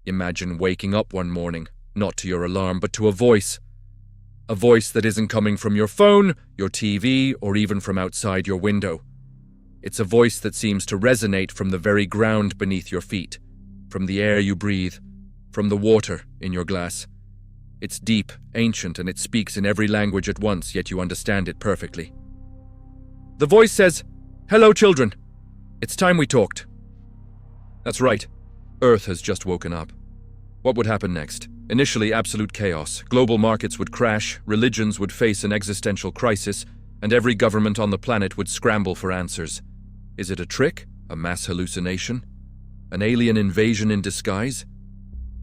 Imagine waking up one morning, not to your alarm, but to a voice. A voice that isn't coming from your phone, your TV, or even from outside your window. It's a voice that seems to resonate from the very ground beneath your feet, from the air you breathe, from the water in your glass. It's deep, ancient, and it speaks in every language at once, yet you understand it perfectly. The voice says, "Hello, children. It's time we talked." That's right. Earth has just woken up. What would happen next? Initially, absolute chaos. Global markets would crash, religions would face an existential crisis, and every government on the planet would scramble for answers. Is it a trick? A mass hallucination? An alien invasion in disguise?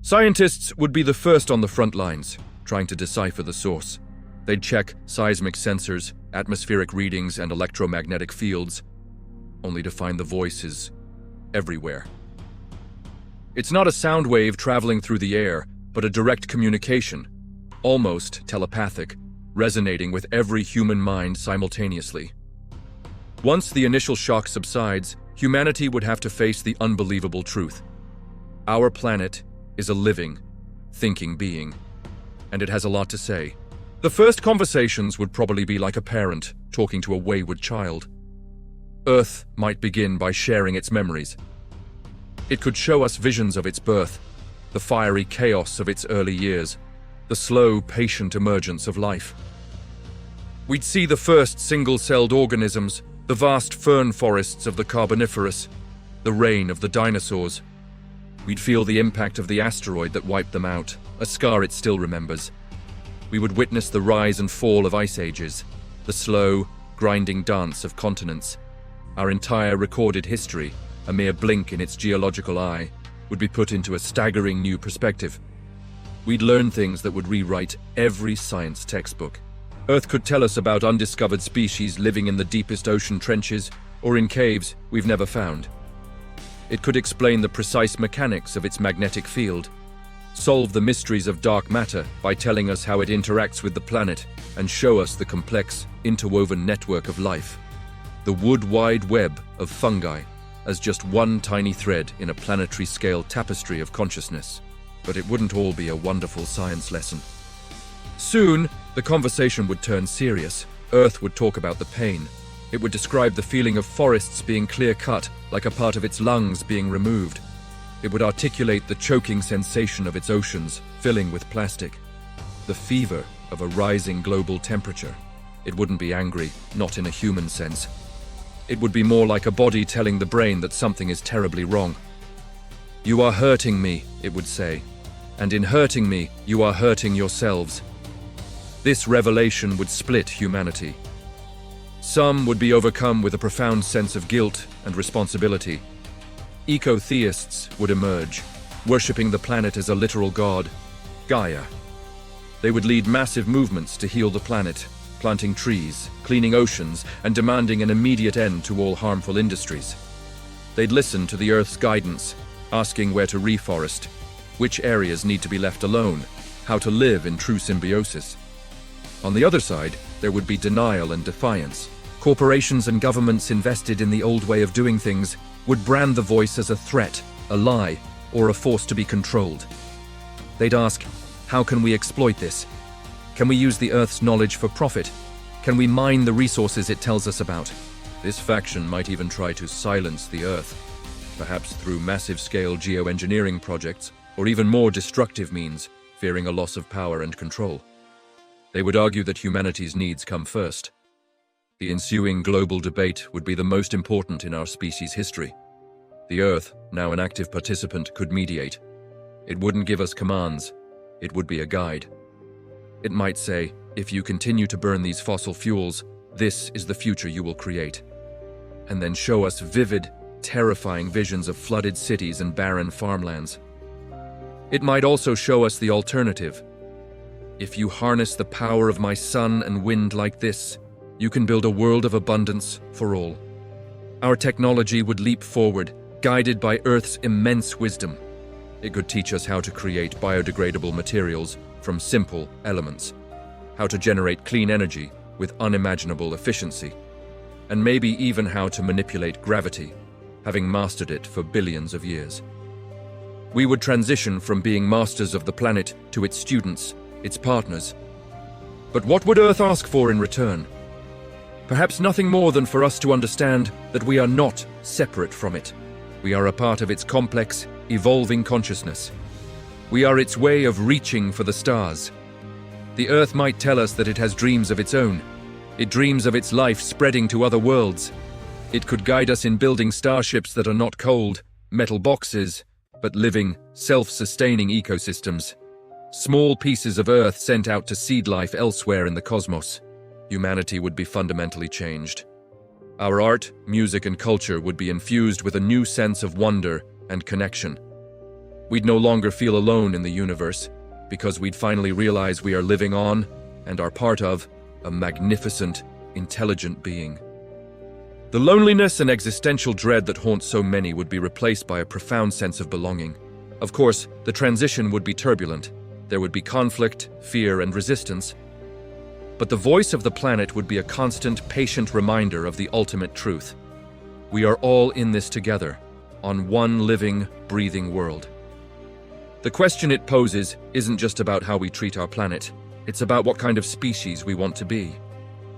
Scientists would be the first on the front lines, trying to decipher the source. They'd check seismic sensors, atmospheric readings, and electromagnetic fields, only to find the voices everywhere. It's not a sound wave traveling through the air, but a direct communication, almost telepathic, resonating with every human mind simultaneously. Once the initial shock subsides, humanity would have to face the unbelievable truth. Our planet is a living, thinking being, and it has a lot to say. The first conversations would probably be like a parent talking to a wayward child. Earth might begin by sharing its memories. It could show us visions of its birth, the fiery chaos of its early years, the slow, patient emergence of life. We'd see the first single-celled organisms, the vast fern forests of the Carboniferous, the reign of the dinosaurs. We'd feel the impact of the asteroid that wiped them out, a scar it still remembers. We would witness the rise and fall of ice ages, the slow, grinding dance of continents. Our entire recorded history, a mere blink in its geological eye, would be put into a staggering new perspective. We'd learn things that would rewrite every science textbook. Earth could tell us about undiscovered species living in the deepest ocean trenches or in caves we've never found. It could explain the precise mechanics of its magnetic field, solve the mysteries of dark matter by telling us how it interacts with the planet, and show us the complex, interwoven network of life. The wood-wide web of fungi as just one tiny thread in a planetary-scale tapestry of consciousness. But it wouldn't all be a wonderful science lesson. Soon, the conversation would turn serious. Earth would talk about the pain. It would describe the feeling of forests being clear-cut, like a part of its lungs being removed. It would articulate the choking sensation of its oceans, filling with plastic. The fever of a rising global temperature. It wouldn't be angry, not in a human sense. It would be more like a body telling the brain that something is terribly wrong. "You are hurting me," it would say, "and in hurting me, you are hurting yourselves." This revelation would split humanity. Some would be overcome with a profound sense of guilt and responsibility. Eco-theists would emerge, worshipping the planet as a literal god, Gaia. They would lead massive movements to heal the planet, planting trees, cleaning oceans, and demanding an immediate end to all harmful industries. They'd listen to the Earth's guidance, asking where to reforest, which areas need to be left alone, how to live in true symbiosis. On the other side, there would be denial and defiance. Corporations and governments invested in the old way of doing things would brand the voice as a threat, a lie, or a force to be controlled. They'd ask, how can we exploit this? Can we use the Earth's knowledge for profit? Can we mine the resources it tells us about? This faction might even try to silence the Earth, perhaps through massive-scale geoengineering projects, or even more destructive means, fearing a loss of power and control. They would argue that humanity's needs come first. The ensuing global debate would be the most important in our species' history. The Earth, now an active participant, could mediate. It wouldn't give us commands. It would be a guide. It might say, if you continue to burn these fossil fuels, this is the future you will create. And then show us vivid, terrifying visions of flooded cities and barren farmlands. It might also show us the alternative. If you harness the power of my sun and wind like this, you can build a world of abundance for all. Our technology would leap forward, guided by Earth's immense wisdom. It could teach us how to create biodegradable materials from simple elements, how to generate clean energy with unimaginable efficiency, and maybe even how to manipulate gravity, having mastered it for billions of years. We would transition from being masters of the planet to its students, its partners. But what would Earth ask for in return? Perhaps nothing more than for us to understand that we are not separate from it. We are a part of its complex, evolving consciousness. We are its way of reaching for the stars. The Earth might tell us that it has dreams of its own. It dreams of its life spreading to other worlds. It could guide us in building starships that are not cold, metal boxes, but living, self-sustaining ecosystems. Small pieces of Earth sent out to seed life elsewhere in the cosmos. Humanity would be fundamentally changed. Our art, music, and culture would be infused with a new sense of wonder and connection. We'd no longer feel alone in the universe, because we'd finally realize we are living on, and are part of, a magnificent, intelligent being. The loneliness and existential dread that haunt so many would be replaced by a profound sense of belonging. Of course, the transition would be turbulent. There would be conflict, fear, and resistance. But the voice of the planet would be a constant, patient reminder of the ultimate truth. We are all in this together, on one living, breathing world. The question it poses isn't just about how we treat our planet. It's about what kind of species we want to be.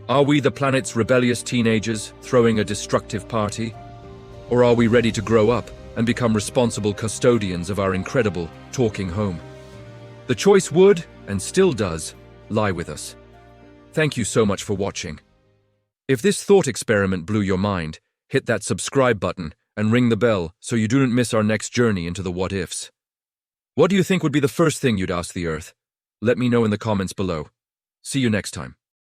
Are we the planet's rebellious teenagers throwing a destructive party? Or are we ready to grow up and become responsible custodians of our incredible talking home? The choice would, and still does, lie with us. Thank you so much for watching. If this thought experiment blew your mind, hit that subscribe button and ring the bell so you don't miss our next journey into the what-ifs. What do you think would be the first thing you'd ask the Earth? Let me know in the comments below. See you next time.